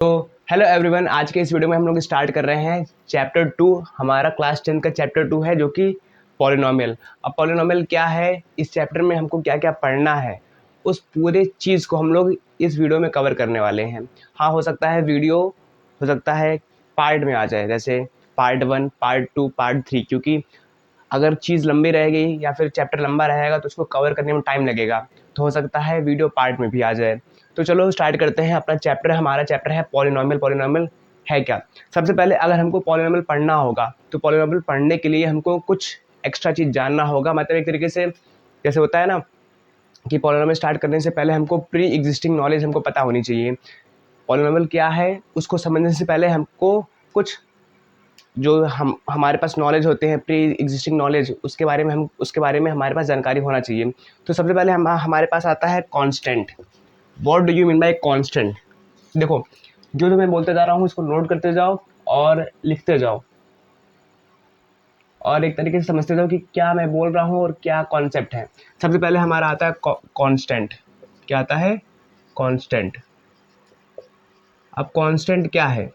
तो hello everyone, आज के इस वीडियो में हम लोग स्टार्ट कर रहे हैं चैप्टर 2। हमारा क्लास 10 का चैप्टर 2 है जो कि पॉलिनोमियल। अब पॉलिनोमियल क्या है, इस चैप्टर में हमको क्या क्या पढ़ना है, उस पूरे चीज़ को हम लोग इस वीडियो में कवर करने वाले हैं। हाँ, हो सकता है वीडियो हो सकता है पार्ट में आ जाए, जैसे पार्ट 1, पार्ट 2, पार्ट 3, क्योंकि अगर चीज़ लंबी रहेगी या फिर चैप्टर लंबा रहेगा तो उसको कवर करने में टाइम लगेगा, तो हो सकता है वीडियो पार्ट में भी आ जाए। तो चलो स्टार्ट करते हैं अपना चैप्टर। हमारा चैप्टर है पॉलिनोमियल। पॉलिनोमियल है क्या? सबसे पहले अगर हमको पॉलिनोमियल पढ़ना होगा तो पॉलिनोमियल पढ़ने के लिए हमको कुछ एक्स्ट्रा चीज़ जानना होगा। मतलब एक तरीके से जैसे होता है ना कि पॉलिनोमियल स्टार्ट करने से पहले हमको प्री एग्जिस्टिंग नॉलेज हमको पता होनी चाहिए। पॉलिनोमियल क्या है उसको समझने से पहले हमको कुछ जो हमारे पास नॉलेज होते हैं, प्री एग्जिस्टिंग नॉलेज, उसके बारे में हमारे पास जानकारी होना चाहिए। तो सबसे पहले हमारे पास आता है constant. What do you mean by constant? देखो, जो मैं बोलते जा रहा हूँ इसको नोट करते जाओ और लिखते जाओ और एक तरीके से समझते जाओ कि क्या मैं बोल रहा हूँ और क्या कॉन्सेप्ट है। सबसे पहले हमारा आता है कांस्टेंट। क्या आता है? कांस्टेंट। अब कांस्टेंट क्या है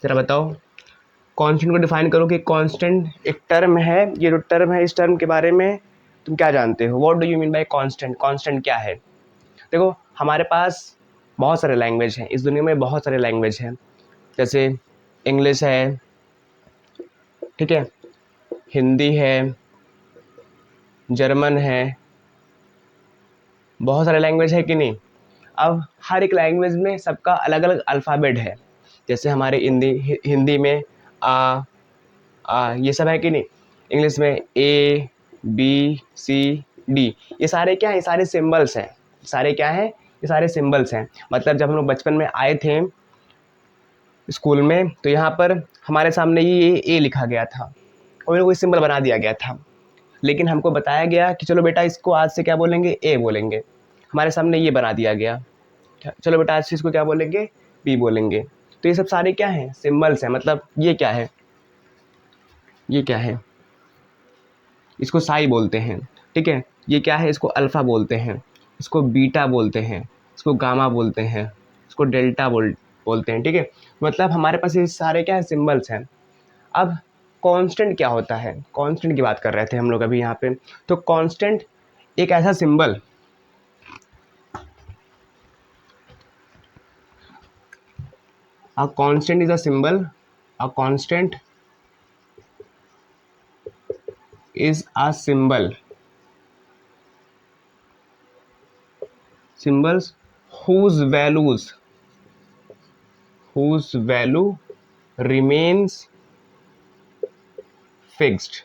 जरा बताओ। कांस्टेंट को डिफाइन करो कि कांस्टेंट एक टर्म है। ये जो टर्म है, इस टर्म के बारे में तुम क्या जानते हो? What do you mean by constant? Constant क्या है? देखो, हमारे पास बहुत सारे लैंग्वेज हैं, इस दुनिया में बहुत सारे लैंग्वेज हैं। जैसे इंग्लिश है, ठीक है, हिंदी है, जर्मन है, बहुत सारे लैंग्वेज है कि नहीं? अब हर एक लैंग्वेज में सबका अलग अलग अल्फ़ाबेट है। जैसे हमारे हिंदी में ये सब है कि नहीं? इंग्लिश में ए, बी, सी, डी, ये सारे क्या हैं? ये सारे सिंबल्स हैं। सारे क्या हैं? ये सारे सिंबल्स हैं। मतलब जब हम लोग बचपन में आए थे स्कूल में तो यहाँ पर हमारे सामने ये ए लिखा गया था और कोई सिंबल बना दिया गया था, लेकिन हमको बताया गया कि चलो बेटा इसको आज से क्या बोलेंगे? ए बोलेंगे। हमारे सामने ये बना दिया गया, चलो बेटा आज से इसको क्या बोलेंगे? बी बोलेंगे। तो ये सब सारे क्या हैं? सिंबल्स हैं। मतलब ये क्या है? ये क्या है? इसको साई बोलते हैं, ठीक है। ये क्या है? इसको अल्फ़ा बोलते हैं, इसको बीटा बोलते हैं, इसको गामा बोलते हैं, इसको डेल्टा बोलते हैं, ठीक है। मतलब हमारे पास ये सारे क्या है? सिंबल्स हैं। अब कांस्टेंट क्या होता है? कांस्टेंट की बात कर रहे थे हम लोग अभी यहाँ पे। तो कांस्टेंट एक ऐसा symbol, a constant is a symbol, a constant is a symbol, symbols whose value remains fixed।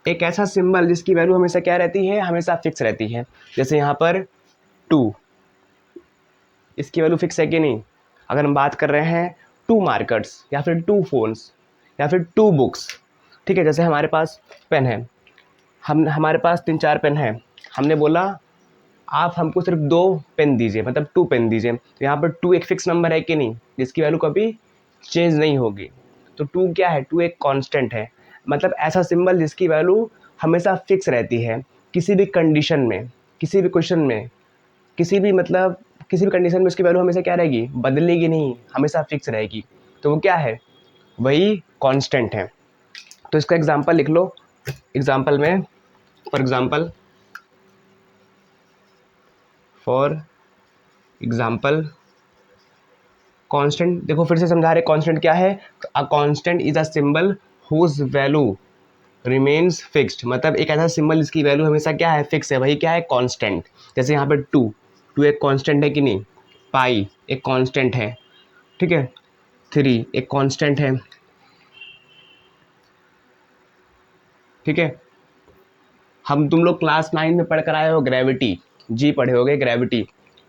एक ऐसा सिंबल जिसकी वैल्यू हमेशा क्या रहती है? हमेशा फिक्स रहती है। जैसे यहाँ पर 2, इसकी वैल्यू फिक्स है कि नहीं? अगर हम बात कर रहे हैं 2 मार्कर्स या फिर 2 फोन्स या फिर 2 बुक्स, ठीक है। जैसे हमारे पास पेन है, हमारे पास 3-4 पेन है, हमने बोला आप हमको सिर्फ 2 पेन दीजिए, मतलब 2 पेन दीजिए। तो यहाँ पर 2 एक फिक्स नंबर है कि नहीं, जिसकी वैल्यू कभी चेंज नहीं होगी। तो 2 क्या है? 2 एक कांस्टेंट है। मतलब ऐसा सिंबल जिसकी वैल्यू हमेशा फिक्स रहती है, किसी भी कंडीशन में, किसी भी क्वेश्चन में, किसी भी कंडीशन में उसकी वैल्यू हमेशा क्या रहेगी? बदलेगी नहीं, हमेशा फिक्स रहेगी। तो वो क्या है? वही कांस्टेंट है। तो इसका एग्जांपल लिख लो। एग्जांपल में फॉर एग्जांपल कांस्टेंट, देखो फिर से समझा रहे कांस्टेंट क्या है। A constant is a symbol whose value remains fixed. मतलब एक ऐसा सिंबल जिसकी वैल्यू हमेशा क्या है? फिक्स है। वही क्या है? कांस्टेंट। जैसे यहाँ पर 2 एक कांस्टेंट है कि नहीं? पाई एक कांस्टेंट है, ठीक है। 3 एक कांस्टेंट है, ठीक है। हम तुम लोग क्लास 9 में पढ़ कर आए हो ग्रेविटी, जी पढ़े होगे ग्रेविटी।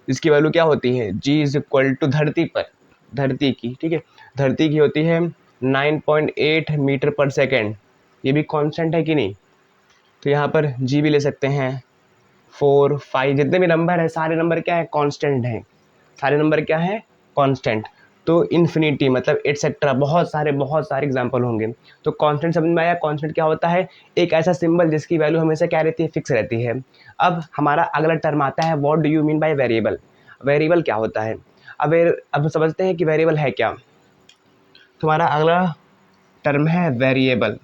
इसकी वैल्यू क्या होती है? जी इज इक्वल टू धरती पर, धरती की, ठीक है, धरती की होती है 9.8 मीटर पर सेकेंड। ये भी कांस्टेंट है कि नहीं? तो यहाँ पर जी भी ले सकते हैं। 4, 5 जितने भी नंबर है, सारे नंबर क्या है? कांस्टेंट हैं। सारे नंबर क्या है? कांस्टेंट। तो इन्फिनिटी मतलब एटसेट्रा, बहुत सारे एग्जाम्पल होंगे। तो कांस्टेंट समझ में आया? कांस्टेंट क्या होता है? एक ऐसा सिंबल जिसकी वैल्यू हमेशा क्या रहती है? फिक्स रहती है। अब हमारा अगला टर्म आता है what do you mean by variable. Variable क्या होता है? अब समझते हैं कि वेरिएबल है क्या। तो हमारा अगला टर्म है वेरिएबल।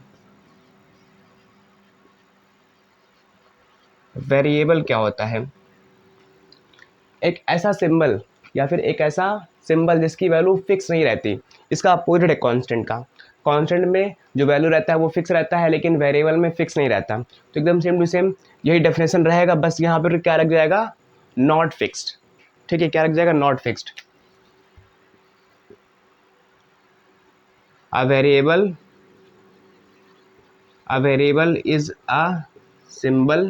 वेरिएबल क्या होता है? एक ऐसा सिंबल या फिर एक ऐसा सिंबल जिसकी वैल्यू फिक्स नहीं रहती। इसका अपोजिट है कांस्टेंट का। कांस्टेंट में जो वैल्यू रहता है वो फिक्स रहता है, लेकिन वेरिएबल में फिक्स नहीं रहता। तो एकदम सेम टू सेम यही डेफिनेशन रहेगा, बस यहाँ पर क्या रख जाएगा, नॉट फिक्स्ड। ठीक है, क्या रख जाएगा, not fixed. A variable is a symbol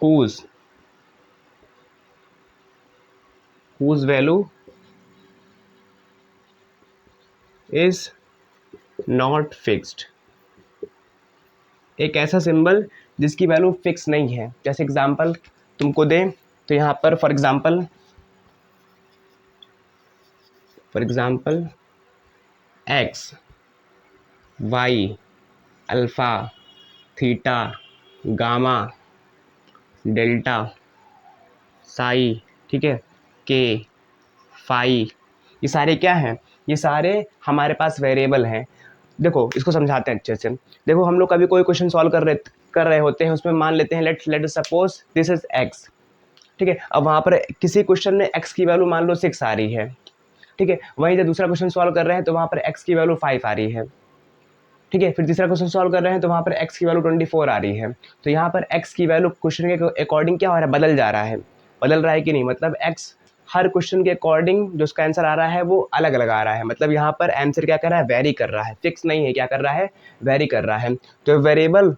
whose value is not fixed। एक ऐसा सिंबल जिसकी वैल्यू फिक्स नहीं है। जैसे एग्जांपल तुमको दें तो यहाँ पर for example X, Y, alpha, theta, gamma, delta, psi, ठीक है, के, फाई, ये सारे क्या हैं, ये सारे हमारे पास वेरिएबल हैं। देखो इसको समझाते हैं अच्छे से। देखो हम लोग कभी कोई क्वेश्चन सॉल्व कर रहे होते हैं, उसमें मान लेते हैं let suppose this is x. ठीक है, अब वहाँ पर किसी क्वेश्चन में एक्स की वैल्यू मान लो 6 आ रही है। ठीक है, वहीं जब दूसरा क्वेश्चन सॉल्व कर रहे हैं तो वहाँ पर एक्स की वैल्यू 5 आ रही है। ठीक है, फिर तीसरा क्वेश्चन सॉल्व कर रहे हैं तो वहाँ पर एक्स की वैल्यू 24 आ रही है। तो यहाँ पर एक्स की वैल्यू क्वेश्चन के अकॉर्डिंग क्या हो रहा है, बदल जा रहा है। बदल रहा है कि नहीं, मतलब एक्स हर क्वेश्चन के अकॉर्डिंग जो उसका आंसर आ रहा है वो अलग अलग आ रहा है। मतलब यहाँ पर आंसर क्या कर रहा है, वेरी कर रहा है, फिक्स नहीं है, क्या कर रहा है, वेरी कर रहा है। तो वेरिएबल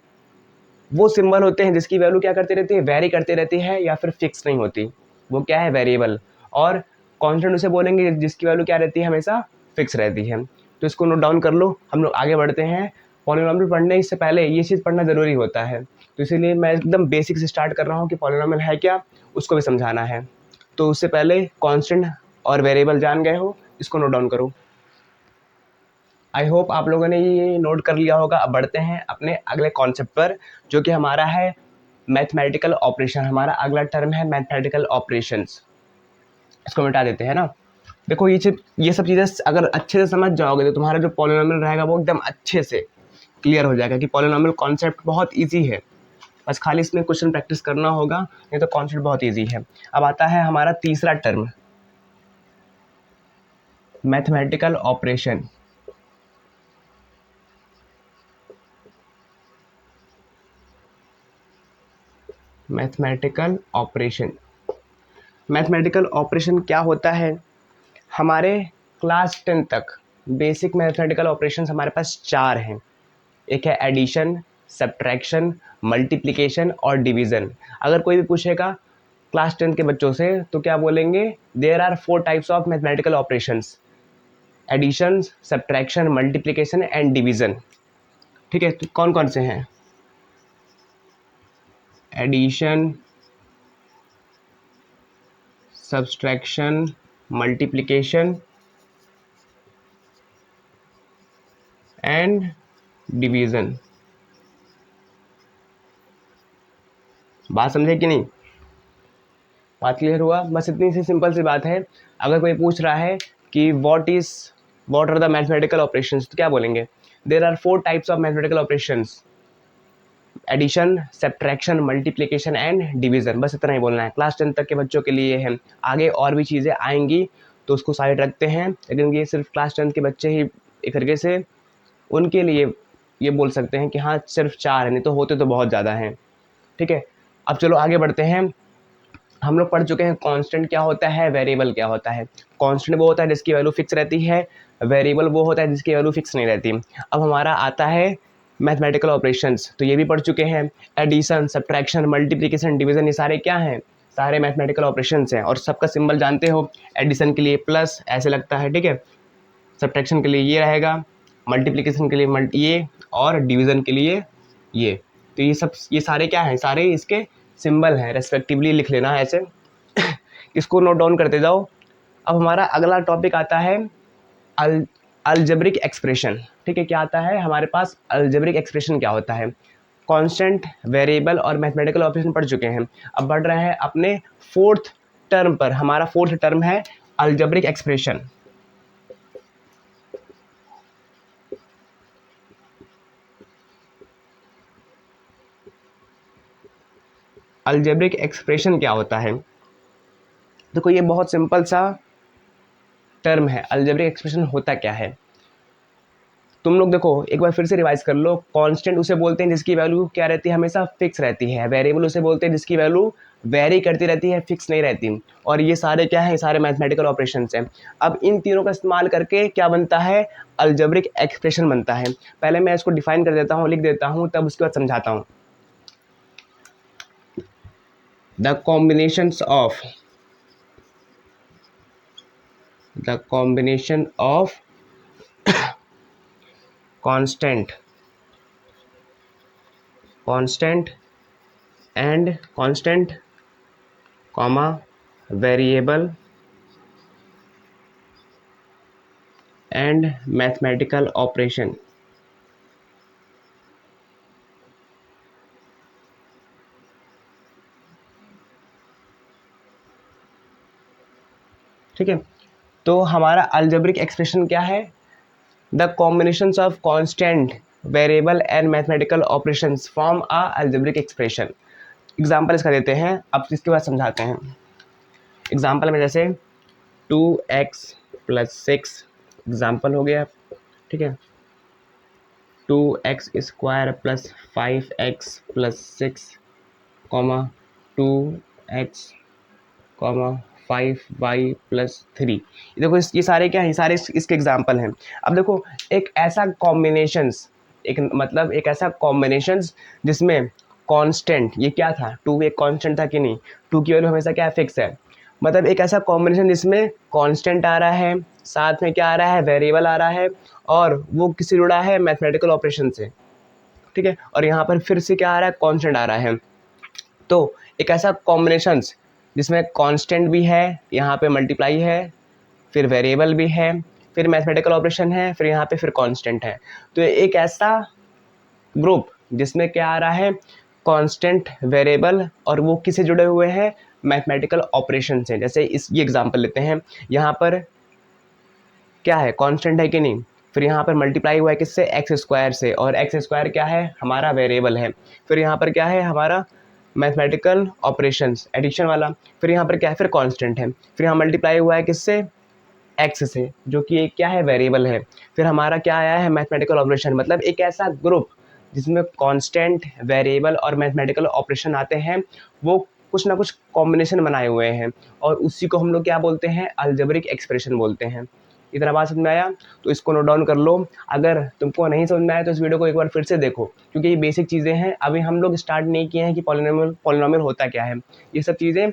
वो सिंबल होते हैं जिसकी वैल्यू क्या करती रहती है, वेरी करती रहती है या फिर फिक्स नहीं होती, वो क्या है, वेरिएबल। और कांस्टेंट उसे बोलेंगे जिसकी वैल्यू क्या रहती है, हमेशा फिक्स रहती है। तो इसको नोट डाउन कर लो। हम लोग आगे बढ़ते हैं। पॉलिनॉमियल पढ़ने से पहले ये चीज़ पढ़ना ज़रूरी होता है, तो इसीलिए मैं एकदम बेसिक से स्टार्ट कर रहा हूँ कि पॉलिनॉमियल है क्या, उसको भी समझाना है। तो उससे पहले कांस्टेंट और वेरिएबल जान गए हो, इसको नोट डाउन करो। आई होप आप लोगों ने ये नोट कर लिया होगा। अब बढ़ते हैं अपने अगले कॉन्सेप्ट पर, जो कि हमारा है मैथमेटिकल ऑपरेशन। हमारा अगला टर्म है मैथमेटिकल ऑपरेशंस। इसको मिटा देते हैं ना। देखो ये सब चीज़ें अगर अच्छे से समझ जाओगे तो तुम्हारा जो पॉलिनॉमियल रहेगा वो एकदम अच्छे से क्लियर हो जाएगा कि पॉलिनॉमियल कॉन्सेप्ट बहुत ईजी है। बस खाली इसमें क्वेश्चन प्रैक्टिस करना होगा, नहीं तो कॉन्सेप्ट बहुत ईजी है। अब आता है हमारा तीसरा term, mathematical operation. Mathematical operation, mathematical operation क्या होता है? हमारे क्लास 10 तक बेसिक मैथमेटिकल ऑपरेशंस हमारे पास 4 हैं। एक है एडिशन, सब्ट्रैक्शन, मल्टीप्लिकेशन और डिवीज़न। अगर कोई भी पूछेगा क्लास 10 के बच्चों से तो क्या बोलेंगे, there are 4 types of mathematical operations, addition, subtraction, multiplication and division. ठीक है, तो कौन कौन से हैं? Addition, subtraction, multiplication and division. बात समझे कि नहीं? बात क्लियर हुआ? बस इतनी सी सिंपल सी बात है। अगर कोई पूछ रहा है कि what are the mathematical operations, तो क्या बोलेंगे, there are 4 types of mathematical operations, addition, subtraction, multiplication and division. बस इतना ही बोलना है, क्लास 10 तक के बच्चों के लिए है। आगे और भी चीज़ें आएंगी तो उसको साइड रखते हैं, लेकिन ये सिर्फ क्लास 10 के बच्चे ही एक तरीके से उनके लिए ये बोल सकते हैं कि हाँ सिर्फ 4 है, नहीं तो होते तो बहुत ज़्यादा हैं। ठीक है, अब चलो आगे बढ़ते हैं। हम लोग पढ़ चुके हैं कांस्टेंट क्या होता है, वेरिएबल क्या होता है। कांस्टेंट वो होता है जिसकी वैल्यू फिक्स रहती है, वेरिएबल वो होता है जिसकी वैल्यू फिक्स नहीं रहती। अब हमारा आता है मैथमेटिकल ऑपरेशंस, तो ये भी पढ़ चुके हैं। एडिशन, सब्ट्रैक्शन, मल्टीप्लिकेशन, डिवीजन, ये सारे क्या हैं, सारे मैथमेटिकल ऑपरेशंस हैं। और सबका सिंबल जानते हो, एडिशन के लिए प्लस ऐसे लगता है, ठीक है, सब्ट्रैक्शन के लिए ये रहेगा, मल्टीप्लिकेशन के लिए ये, और डिवीज़न के लिए ये। तो ये सारे क्या हैं, सारे इसके सिंबल हैं, रेस्पेक्टिवली लिख लेना ऐसे। इसको नोट डाउन करते जाओ। अब हमारा अगला टॉपिक आता है अलजेब्रिक एक्सप्रेशन। ठीक है, क्या आता है हमारे पास, अलजेब्रिक एक्सप्रेशन क्या होता है? कांस्टेंट, वेरिएबल और मैथमेटिकल ऑपरेशन पढ़ चुके हैं। अब बढ़ रहे हैं अपने फोर्थ टर्म पर। हमारा फोर्थ टर्म है अलजेब्रिक एक्सप्रेशन। अलजेब्रिक एक्सप्रेशन क्या होता है? देखो ये बहुत सिंपल सा टर्म है। अलजेब्रिक एक्सप्रेशन होता क्या है, तुम लोग देखो एक बार फिर से रिवाइज कर लो। कांस्टेंट उसे बोलते हैं जिसकी वैल्यू क्या रहती है, हमेशा फिक्स रहती है। वेरिएबल उसे बोलते हैं जिसकी वैल्यू वेरी करती रहती है, फिक्स नहीं रहती। और ये सारे क्या है, सारे मैथमेटिकल ऑपरेशंस हैं। अब इन तीनों का इस्तेमाल करके क्या बनता है, अलजेब्रिक एक्सप्रेशन बनता है। पहले मैं इसको डिफाइन कर देता हूँ, लिख देता हूँ, तब उसके बाद समझाता हूँ। The combination of constant and constant comma variable and mathematical operation। ठीक है, तो हमारा अलजेब्रिक एक्सप्रेशन क्या है, the combinations of constant, variable and mathematical operations form a algebraic expression. Example इसका देते हैं, अब इसके बाद समझाते हैं। एग्जांपल में जैसे 2x+6 एग्जांपल हो गया, ठीक है। 2x² + 5x+6 comma 2x, 5y+3। देखो ये सारे क्या हैं, ये सारे इसके एग्जाम्पल हैं। अब देखो एक ऐसा कॉम्बिनेशंस, एक मतलब एक ऐसा कॉम्बिनेशंस जिसमें कांस्टेंट, ये क्या था, 2 एक कांस्टेंट था कि नहीं, 2 की वैल्यू हमेशा क्या फिक्स है। मतलब एक ऐसा कॉम्बिनेशन जिसमें कांस्टेंट आ रहा है, साथ में क्या आ रहा है, वेरिएबल आ रहा है, और वो किससे जुड़ा है, मैथमेटिकल ऑपरेशन से। ठीक है, और यहाँ पर फिर से क्या आ रहा है, कांस्टेंट आ रहा है। तो एक ऐसा कॉम्बिनेशंस जिसमें कांस्टेंट भी है, यहाँ पे मल्टीप्लाई है, फिर वेरिएबल भी है, फिर मैथमेटिकल ऑपरेशन है, फिर यहाँ पे फिर कांस्टेंट है। तो एक ऐसा ग्रुप जिसमें क्या आ रहा है, कांस्टेंट, वेरिएबल, और वो किससे जुड़े हुए हैं, मैथमेटिकल ऑपरेशन से। जैसे ये एग्जांपल लेते हैं, यहाँ पर क्या है, कांस्टेंट है कि नहीं, फिर यहाँ पर मल्टीप्लाई हुआ है किससे, x² से, और x² क्या है, हमारा वेरिएबल है। फिर यहाँ पर क्या है, हमारा मैथमेटिकल ऑपरेशंस, एडिशन वाला। फिर यहाँ पर क्या है, फिर कांस्टेंट है। फिर यहाँ मल्टीप्लाई हुआ है किससे, x से, जो कि एक क्या है, वेरिएबल है। फिर हमारा क्या आया है, मैथमेटिकल ऑपरेशन। मतलब एक ऐसा ग्रुप जिसमें कांस्टेंट, वेरिएबल और मैथमेटिकल ऑपरेशन आते हैं, वो कुछ ना कुछ कॉम्बिनेशन बनाए हुए हैं, और उसी को हम लोग क्या बोलते हैं, अलजेब्रिक एक्सप्रेशन बोलते हैं। इतना बात समझ में आया, तो इसको नोट डाउन कर लो। अगर तुमको नहीं समझ में आया तो इस वीडियो को एक बार फिर से देखो, क्योंकि ये बेसिक चीज़ें हैं। अभी हम लोग स्टार्ट नहीं किए हैं कि पॉलिनोमियल होता क्या है। ये सब चीज़ें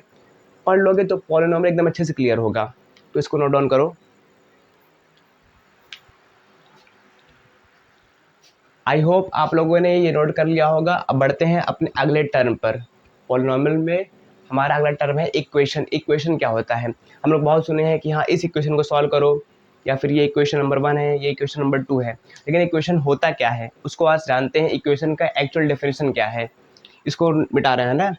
पढ़ लोगे तो पॉलिनोमियल एकदम अच्छे से क्लियर होगा। तो इसको नोट डाउन करो। आई होप आप लोगों ने ये नोट कर लिया होगा। अब बढ़ते हैं अपने अगले टर्म पर। पॉलिनोमियल में हमारा अगला टर्म है इक्वेशन। इक्वेशन क्या होता है, हम लोग बहुत सुने हैं कि हाँ इस इक्वेशन को सॉल्व करो, या फिर ये इक्वेशन नंबर 1 है, ये इक्वेशन नंबर 2 है। लेकिन इक्वेशन होता क्या है, उसको आज जानते हैं। इक्वेशन का एक्चुअल डेफिनेशन क्या है, इसको मिटा रहे हैं ना।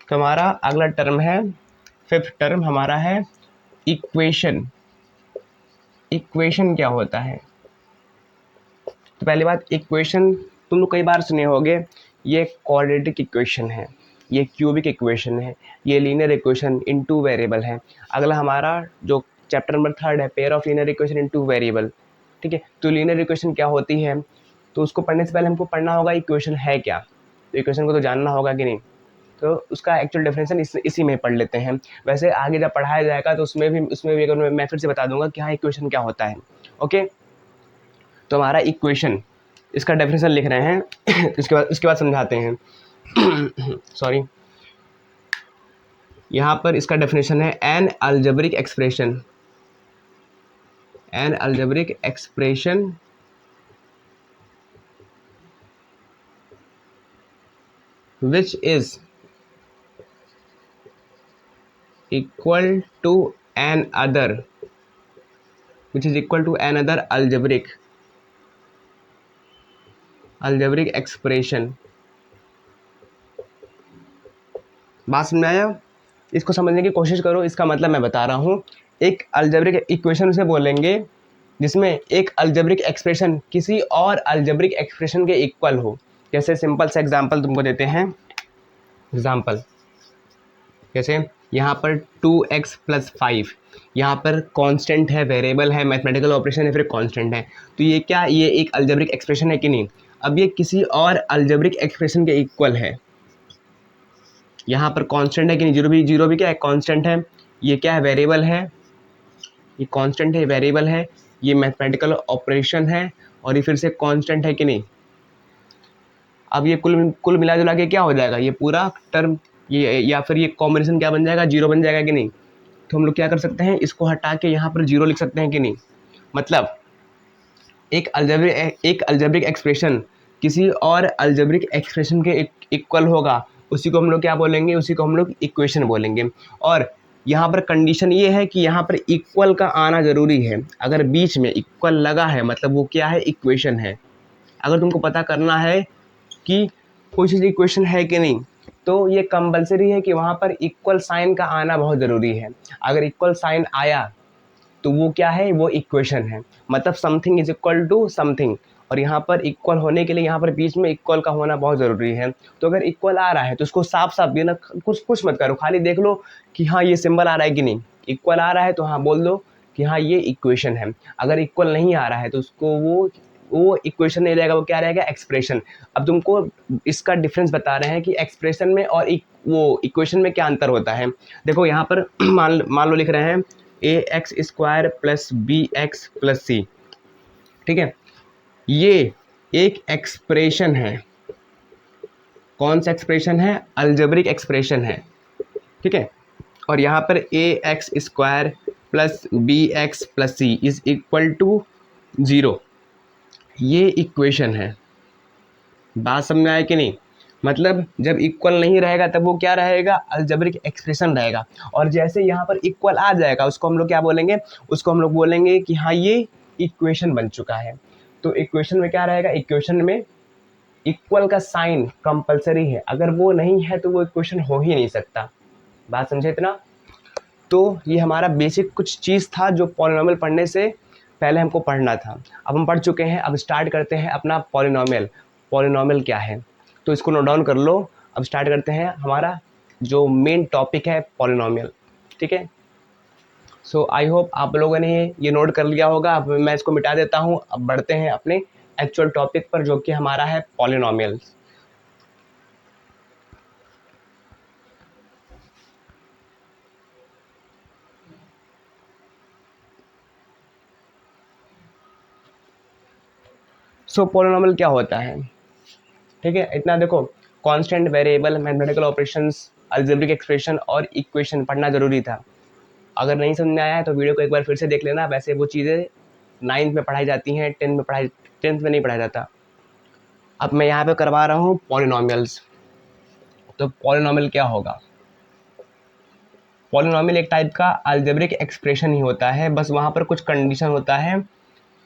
तो हमारा अगला टर्म है, फिफ्थ टर्म हमारा है इक्वेशन। इक्वेशन क्या होता है, तो पहली बात, इक्वेशन तुम लोग कई बार सुने होंगे, ये क्वाड्रेटिक इक्वेशन है, ये क्यूबिक इक्वेशन है, ये linear equation in two variable है। अगला हमारा जो चैप्टर नंबर 3 है, pair of linear equation in two variable. ठीक है, तो लीनियर इक्वेशन क्या होती है, तो उसको पढ़ने से पहले हमको पढ़ना होगा इक्वेशन है क्या। तो इक्वेशन को तो जानना होगा कि नहीं, तो उसका एक्चुअल डेफिनेशन इसी में पढ़ लेते हैं। वैसे आगे जब पढ़ाया जाएगा तो उसमें भी अगर मैं फिर से बता दूंगा कि हाँ इक्वेशन क्या होता है। ओके, तो हमारा इक्वेशन, इसका डेफिनेशन लिख रहे हैं उसके बाद समझाते हैं। सॉरी, यहाँ पर इसका डेफिनेशन है an algebraic expression. An algebraic expression which is equal to another which is equal to another algebraic expression. बात समझ में आया? इसको समझने की कोशिश करो। इसका मतलब मैं बता रहा हूँ, एक अलजेब्रिक इक्वेशन उसे बोलेंगे जिसमें एक अलजेब्रिक एक्सप्रेशन किसी और अलजेब्रिक एक्सप्रेशन के इक्वल हो। जैसे सिंपल सा एग्जांपल तुमको देते हैं। एग्जांपल जैसे यहाँ पर 2x + 5, यहाँ पर कांस्टेंट है, वेरिएबल है, मैथमेटिकल ऑपरेशन है, फिर कांस्टेंट है। तो ये क्या, ये एक अलजेब्रिक एक्सप्रेशन है कि नहीं? अब ये किसी और अलजेब्रिक एक्सप्रेशन के इक्वल है। यहाँ पर कांस्टेंट है कि नहीं? जीरो भी क्या है? कांस्टेंट है। ये क्या है? वेरिएबल है। ये कांस्टेंट है, वेरिएबल है, ये मैथमेटिकल ऑपरेशन है, और ये फिर से कांस्टेंट है कि नहीं? अब ये कुल मिला जुला के क्या हो जाएगा? ये पूरा टर्म, ये या फिर ये कॉम्बिनेशन क्या बन जाएगा? जीरो बन जाएगा कि नहीं? तो हम लोग क्या कर सकते हैं, इसको हटा के यहाँ पर जीरो लिख सकते हैं कि नहीं? मतलब एक अलजेब्रिक एक्सप्रेशन किसी और अलजेब्रिक एक्सप्रेशन के इक्वल होगा, उसी को हम लोग क्या बोलेंगे? उसी को हम लोग इक्वेशन बोलेंगे। और यहाँ पर कंडीशन ये है कि यहाँ पर इक्वल का आना ज़रूरी है। अगर बीच में इक्वल लगा है मतलब वो क्या है? इक्वेशन है। अगर तुमको पता करना है कि कोई चीज़ इक्वेशन है कि नहीं, तो ये कंपलसरी है कि वहाँ पर इक्वल साइन का आना बहुत ज़रूरी है। अगर इक्वल साइन आया तो वो क्या है? वो इक्वेशन है। मतलब something is equal to something, और यहाँ पर इक्वल होने के लिए यहाँ पर बीच में इक्वल का होना बहुत ज़रूरी है। तो अगर इक्वल आ रहा है तो उसको साफ साफ देना, कुछ मत करो, खाली देख लो कि हाँ ये सिंबल आ रहा है कि नहीं। इक्वल आ रहा है तो हाँ बोल दो कि हाँ ये इक्वेशन है। अगर इक्वल नहीं आ रहा है तो उसको वो इक्वेशन नहीं रहेगा, वो क्या रहेगा? एक्सप्रेशन। अब तुमको इसका डिफरेंस बता रहे हैं कि एक्सप्रेशन में और वो इक्वेशन में क्या अंतर होता है। देखो यहाँ पर मान लो लिख रहे हैं ax² + bx + c, ठीक है? ये एक एक्सप्रेशन है। कौन सा एक्सप्रेशन है? अलजेब्रिक एक्सप्रेशन है, ठीक है? और यहाँ पर ax² + bx + c is equal to 0, ये इक्वेशन है। बात समझ में आया कि नहीं? मतलब जब इक्वल नहीं रहेगा तब वो क्या रहेगा? अलजेब्रिक एक्सप्रेशन रहेगा। और जैसे यहाँ पर इक्वल आ जाएगा उसको हम लोग क्या बोलेंगे? उसको हम लोग बोलेंगे कि हाँ ये इक्वेशन बन चुका है। तो इक्वेशन में क्या रहेगा? इक्वेशन में इक्वल का साइन कंपलसरी है। अगर वो नहीं है तो वो इक्वेशन हो ही नहीं सकता। बात समझे इतना? तो ये हमारा बेसिक कुछ चीज़ था जो पॉलिनॉमियल पढ़ने से पहले हमको पढ़ना था। अब हम पढ़ चुके हैं। अब स्टार्ट करते हैं अपना पॉलिनॉमियल। पॉलिनॉमियल क्या है तो इसको नोट डाउन कर लो। अब स्टार्ट करते हैं हमारा जो मेन टॉपिक है, पॉलिनॉमियल, ठीक है? सो आई होप आप लोगों ने ये नोट कर लिया होगा। अब मैं इसको मिटा देता हूँ। अब बढ़ते हैं अपने एक्चुअल टॉपिक पर जो कि हमारा है पॉलिनॉमियल। सो पॉलिनॉमियल क्या होता है, ठीक है? इतना देखो, constant, variable, mathematical operations, algebraic expression और इक्वेशन पढ़ना ज़रूरी था। अगर नहीं समझ में आया है तो वीडियो को एक बार फिर से देख लेना। वैसे वो चीज़ें 9th में पढ़ाई जाती हैं, 10th में नहीं पढ़ाया जाता। अब मैं यहाँ पे करवा रहा हूँ पॉलिनॉमियल्स। तो पॉलिनॉमियल क्या होगा? पॉलिनॉमियल एक टाइप का अलजेब्रिक एक्सप्रेशन ही होता है, बस वहाँ पर कुछ कंडीशन होता है,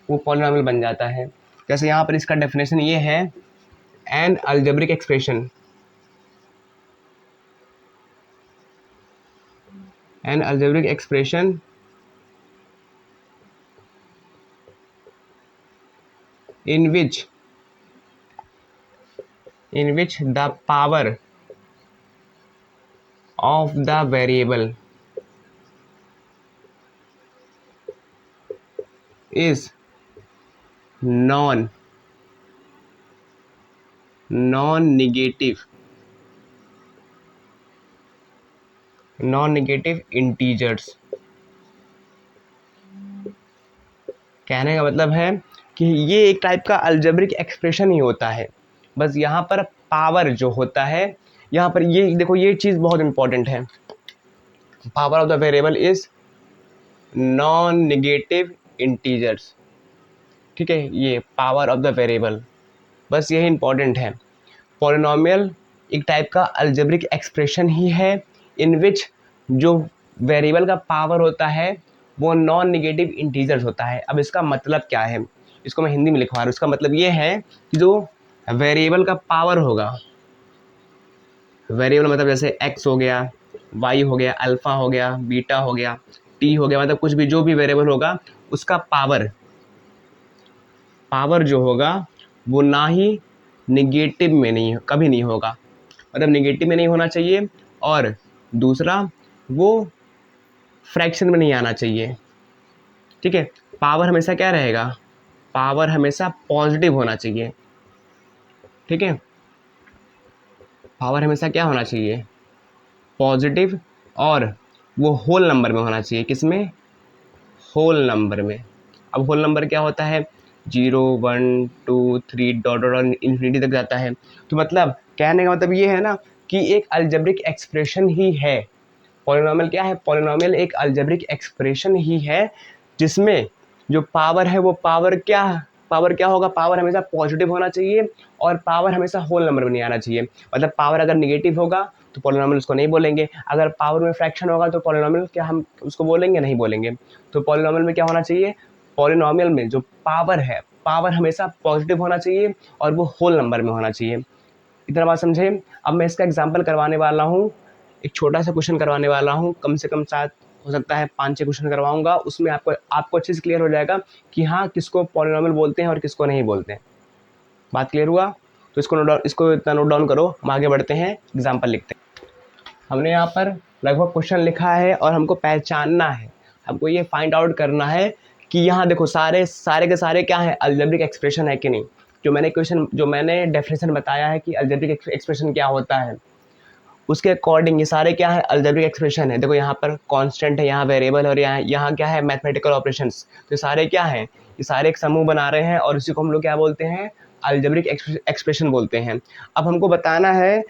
वो पॉलिनॉमियल बन जाता है। जैसे यहाँ पर इसका डेफिनेशन ये है, an algebraic expression, an algebraic expression in which the power of the variable is non-negative integers। कहने का मतलब है कि ये एक टाइप का अलजेब्रिक एक्सप्रेशन ही होता है, बस यहाँ पर पावर जो होता है, यहाँ पर ये देखो, ये चीज़ बहुत इंपॉर्टेंट है। Power of the variable is non negative integers, ठीक है? ये पावर ऑफ द वेरिएबल, बस यही इंपॉर्टेंट है। पॉलिनॉमियल एक टाइप का अलजेब्रिक एक्सप्रेशन ही है इन विच जो वेरिएबल का पावर होता है वो नॉन निगेटिव इंटीजर्स होता है। अब इसका मतलब क्या है, इसको मैं हिंदी में लिखवा रहा हूँ। इसका मतलब ये है कि जो वेरिएबल का पावर होगा, वेरिएबल मतलब जैसे एक्स हो गया, वाई हो गया, अल्फ़ा हो गया, बीटा हो गया, टी हो गया, मतलब कुछ भी जो भी वेरिएबल होगा उसका पावर जो होगा वो ना ही निगेटिव में नहीं, कभी नहीं होगा, मतलब निगेटिव में नहीं होना चाहिए, और दूसरा वो फ्रैक्शन में नहीं आना चाहिए। ठीक है, पावर हमेशा क्या रहेगा, पावर हमेशा पॉजिटिव होना चाहिए। ठीक है, पावर हमेशा क्या होना चाहिए, पॉजिटिव, और वो होल नंबर में होना चाहिए। किसमें, होल नंबर में। अब होल नंबर क्या होता है, 0 1 2 3 डॉट डॉट इन्फिनिटी तक जाता है। तो मतलब कहने का मतलब ये है ना कि एक अलजेब्रिक एक्सप्रेशन ही है पॉलिनॉमियल। क्या है, पॉलिनॉमियल एक अलजेब्रिक एक्सप्रेशन ही है जिसमें जो पावर है वो पावर क्या होगा, पावर हमेशा पॉजिटिव होना चाहिए, और पावर हमेशा होल नंबर में नहीं आना चाहिए। मतलब पावर अगर निगेटिव होगा तो पॉलिनॉमियल उसको नहीं बोलेंगे, अगर पावर में फ्रैक्शन होगा तो पॉलिनॉमियल क्या हम उसको बोलेंगे, नहीं बोलेंगे। तो पॉलिनॉमियल में क्या होना चाहिए, पॉलिनॉमियल में जो पावर है, पावर हमेशा पॉजिटिव होना चाहिए और वो होल नंबर में होना चाहिए। इतना बात समझे। अब मैं इसका एग्जाम्पल करवाने वाला हूँ, एक छोटा सा क्वेश्चन करवाने वाला हूँ, कम से कम शायद हो सकता है 5-6 क्वेश्चन करवाऊंगा, उसमें आपको अच्छे से क्लियर हो जाएगा कि हाँ किसको पॉलिनॉमियल बोलते हैं और किसको नहीं बोलते हैं। बात क्लियर हुआ, तो इसको इतना नोट डाउन करो, हम आगे बढ़ते हैं, एग्जाम्पल लिखते हैं। हमने यहाँ पर लगभग क्वेश्चन लिखा है और हमको पहचानना है, हमको ये फाइंड आउट करना है कि यहाँ देखो सारे के सारे क्या है, अलजेब्रिक एक्सप्रेशन है कि नहीं। जो मैंने डेफिनेशन बताया है कि अलजेब्रिक एक्सप्रेशन क्या होता है, उसके अकॉर्डिंग ये सारे क्या है, अलजेब्रिक एक्सप्रेशन है। देखो यहाँ पर कांस्टेंट है, यहाँ वेरिएबल, और यहाँ क्या है, मैथमेटिकल ऑपरेशंस। तो ये सारे क्या हैं, ये सारे एक समूह बना रहे हैं और इसी को हम लोग क्या बोलते हैं, अलजेब्रिक एक्सप्रेशन बोलते हैं। अब हमको बताना है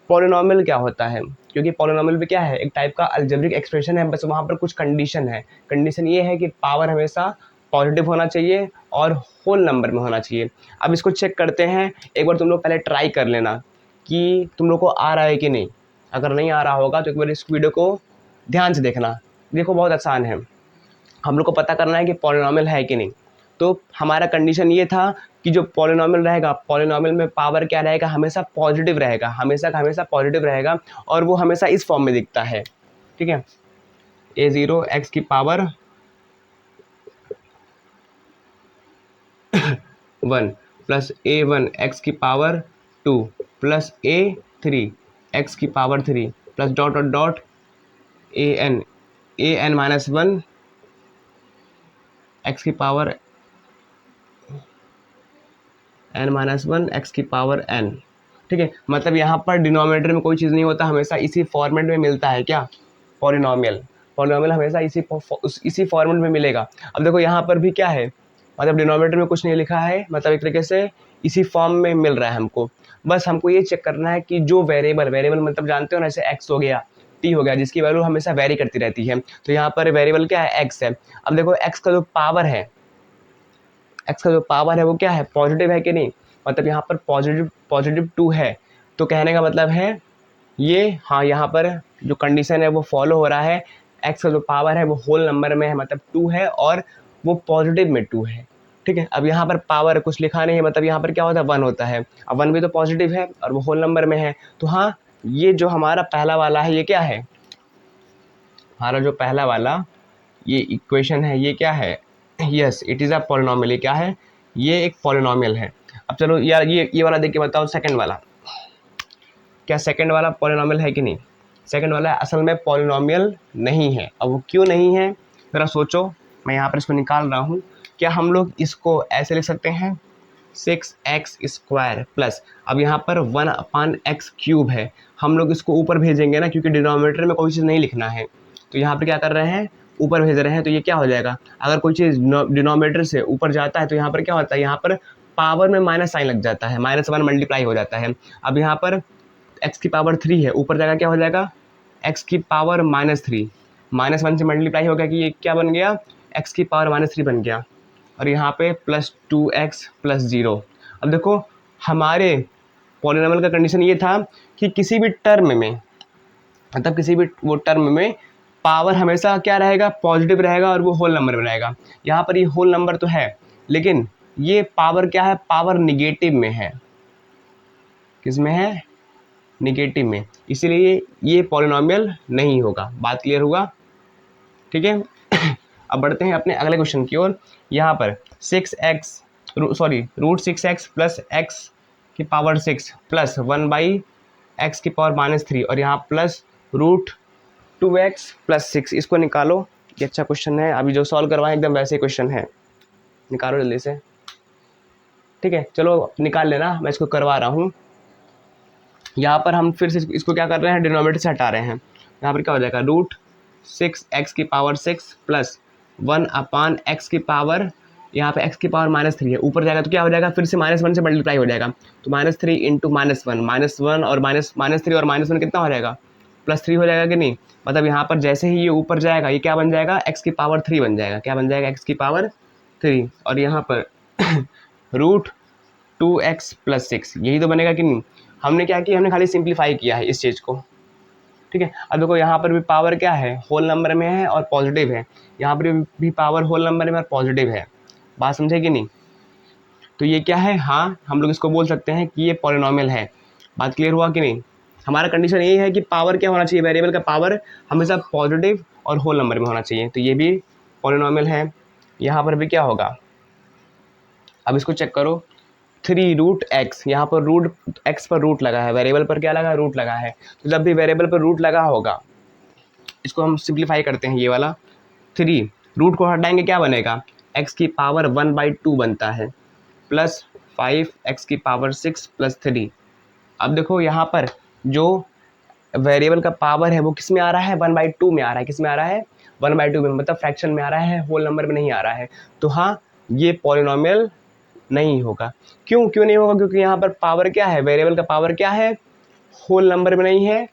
पॉलिनॉमियल क्या होता है, क्योंकि पॉलिनॉमियल भी क्या है, एक टाइप का अलजेब्रिक एक्सप्रेशन है, बस वहाँ पर कुछ कंडीशन है। कंडीशन ये है कि पावर हमेशा पॉजिटिव होना चाहिए और होल नंबर में होना चाहिए। अब इसको चेक करते हैं, एक बार तुम लोग पहले ट्राई कर लेना कि तुम लोग को आ रहा है कि नहीं। अगर नहीं आ रहा होगा तो एक बार इस वीडियो को ध्यान से देखना। देखो बहुत आसान है, हम लोग को पता करना है कि पॉलिनॉमियल है कि नहीं। तो हमारा कंडीशन ये था कि जो पॉलिनॉमियल रहेगा, पॉलिनॉमियल में पावर क्या रहेगा, हमेशा पॉजिटिव रहेगा, हमेशा का हमेशा पॉजिटिव रहेगा, और वो हमेशा इस फॉर्म में दिखता है। ठीक है, a0 x की पावर 1 प्लस a1 x की पावर 2 प्लस a3 x की power 3 plus dot dot dot an minus 1 x की पावर n माइनस 1 एक्स की पावर n। ठीक है, मतलब यहाँ पर डिनोमिनेटर में कोई चीज़ नहीं होता, हमेशा इसी फॉर्मेट में मिलता है क्या, पॉलिनॉमियल हमेशा इसी फॉर्मेट में मिलेगा। अब देखो यहाँ पर भी क्या है, मतलब डिनोमिनेटर में कुछ नहीं लिखा है, मतलब एक तरीके से इसी फॉर्म में मिल रहा है हमको। बस हमको ये चेक करना है कि जो वेरिएबल मतलब जानते हो ना, जैसे एक्स हो गया, टी हो गया, जिसकी वैल्यू हमेशा वेरी करती रहती है, तो यहाँ पर वेरिएबल क्या है, एक्स है। अब देखो एक्स का जो पावर है, एक्स का जो पावर है वो क्या है, पॉजिटिव है कि नहीं, मतलब यहाँ पर पॉजिटिव 2 है। तो कहने का मतलब है ये, हाँ यहाँ पर जो कंडीशन है वो फॉलो हो रहा है, एक्स का जो पावर है वो होल नंबर में है, मतलब 2 है, और वो पॉजिटिव में 2 है। ठीक है, अब यहाँ पर पावर कुछ लिखा नहीं है, मतलब यहाँ पर क्या होता है, 1 होता है। अब 1 भी तो पॉजिटिव है और वो होल नंबर में है। तो हाँ, ये जो हमारा पहला वाला है ये क्या है, हमारा जो पहला वाला ये इक्वेशन है ये क्या है, yes it is a polynomial. ये क्या है, ये एक पॉलिनॉमियल है। अब चलो यार ये वाला देख के बताओ, सेकंड वाला, क्या सेकंड वाला पॉलिनॉमियल है कि नहीं। सेकंड वाला असल में पॉलिनॉमियल नहीं है। अब वो क्यों नहीं है, ज़रा सोचो, मैं यहाँ पर इसको निकाल रहा हूँ। क्या हम लोग इसको ऐसे लिख सकते हैं, 6x² प्लस, अब यहाँ पर 1/x³ है, हम लोग इसको ऊपर भेजेंगे ना, क्योंकि डिनोमिनेटर में कोई चीज़ नहीं लिखना है, तो यहाँ पर क्या कर रहे हैं, ऊपर भेज रहे हैं। तो ये क्या हो जाएगा, अगर कोई चीज़ डिनोमिनेटर से ऊपर जाता है तो यहाँ पर क्या होता है, यहाँ पर पावर में माइनस साइन लग जाता है, -1 मल्टीप्लाई हो जाता है। अब यहाँ पर एक्स की पावर 3 है, ऊपर जाएगा क्या हो जाएगा, एक्स की पावर -3, -1 से मल्टीप्लाई हो गया कि ये क्या बन गया, एक्स की पावर -3 बन गया, और यहाँ पे +2x + 0। अब देखो हमारे पॉलिनॉमियल का कंडीशन ये था कि किसी भी टर्म में, मतलब किसी भी वो टर्म में पावर हमेशा क्या रहेगा, पॉजिटिव रहेगा और वो होल नंबर में रहेगा। यहाँ पर ये होल नंबर तो है लेकिन ये पावर क्या है, पावर निगेटिव में है। किस में है, निगेटिव में, इसीलिए ये पॉलिनॉमियल नहीं होगा। बात क्लियर हुआ, ठीक है। अब बढ़ते हैं अपने अगले क्वेश्चन की ओर। यहाँ पर 6x root 6x plus X की पावर 6 प्लस 1/x की पावर -3 और यहाँ प्लस रूट 2x प्लस 6, इसको निकालो। ये अच्छा क्वेश्चन है, अभी जो सॉल्व करवाएं एकदम वैसे क्वेश्चन है, निकालो जल्दी से। ठीक है, चलो निकाल लेना, मैं इसको करवा रहा हूँ। यहाँ पर हम फिर से इसको क्या कर रहे हैं, डिनोमिनेटर से हटा रहे हैं। यहाँ पर क्या हो जाएगा, रूट 6x की पावर 6 प्लस 1/x की पावर, यहाँ पे x की पावर -3 है, ऊपर जाएगा तो क्या हो जाएगा, फिर से -1 से मल्टीप्लाई हो जाएगा, तो -3 इंटू -1 और -3 और -1 कितना हो जाएगा, +3 हो जाएगा कि नहीं। मतलब यहाँ पर जैसे ही ये ऊपर जाएगा ये क्या बन जाएगा, x की पावर 3 बन जाएगा। क्या बन जाएगा, x की पावर 3 और यहाँ पर रूट 2x प्लस 6, यही तो बनेगा कि नहीं। हमने क्या किया, हमने खाली सिंप्लीफाई किया है इस चीज़ को। ठीक है, अब देखो यहाँ पर भी पावर क्या है, होल नंबर में है और पॉजिटिव है। यहाँ पर भी पावर होल नंबर में और पॉजिटिव है। बात समझे कि नहीं। तो ये क्या है, हाँ हम लोग इसको बोल सकते हैं कि ये पॉलिनॉमियल है। बात क्लियर हुआ कि नहीं। हमारा कंडीशन यही है कि पावर क्या होना चाहिए, वेरिएबल का पावर हमेशा पॉजिटिव और होल नंबर में होना चाहिए। तो ये भी पॉलिनॉमियल है। यहाँ पर भी क्या होगा, अब इसको चेक करो, 3 रूट एक्स, यहाँ पर रूट एक्स पर रूट लगा है, वेरिएबल पर क्या लगा है, रूट लगा है। तो जब भी वेरिएबल पर रूट लगा होगा, इसको हम सिंप्लीफाई करते हैं, ये वाला 3 रूट को हटाएंगे क्या बनेगा, x की पावर 1/2 बनता है प्लस 5x की पावर 6 प्लस 3। अब देखो यहाँ पर जो वेरिएबल का पावर है वो किस में आ रहा है, 1/2 में आ रहा है। किस में आ रहा है, 1/2 में, मतलब फ्रैक्शन में आ रहा है, होल नंबर में नहीं आ रहा है। तो हाँ ये पॉलिनॉमियल नहीं होगा। क्यों नहीं होगा, क्योंकि यहाँ पर पावर क्या है, वेरिएबल का पावर क्या है, होल नंबर में नहीं है,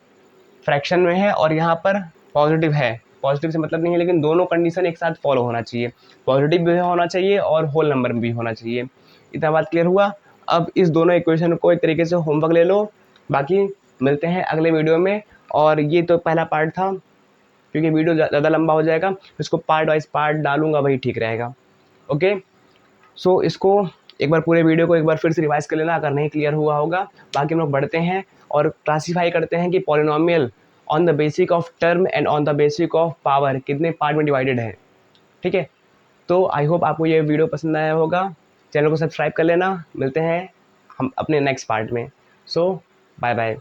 फ्रैक्शन में है और यहाँ पर पॉजिटिव है। पॉजिटिव से मतलब नहीं है, लेकिन दोनों कंडीशन एक साथ फॉलो होना चाहिए, पॉजिटिव भी होना चाहिए और होल नंबर में भी होना चाहिए। इतना बात क्लियर हुआ। अब इस दोनों इक्वेशन को एक तरीके से होमवर्क ले लो, बाकी मिलते हैं अगले वीडियो में। और ये तो पहला पार्ट था, क्योंकि वीडियो ज़्यादा लंबा हो जाएगा, इसको पार्ट वाइज पार्ट डालूंगा, वही ठीक रहेगा। ओके, सो इसको एक बार पूरे वीडियो को एक बार फिर से रिवाइज कर लेना अगर नहीं क्लियर हुआ होगा। बाकी हम लोग बढ़ते हैं और क्लासीफाई करते हैं कि polynomial on the basic of term and on the basic of power कितने पार्ट में डिवाइडेड है। ठीक है, तो आई होप आपको ये वीडियो पसंद आया होगा। चैनल को सब्सक्राइब कर लेना। मिलते हैं हम अपने नेक्स्ट पार्ट में। सो बाय बाय।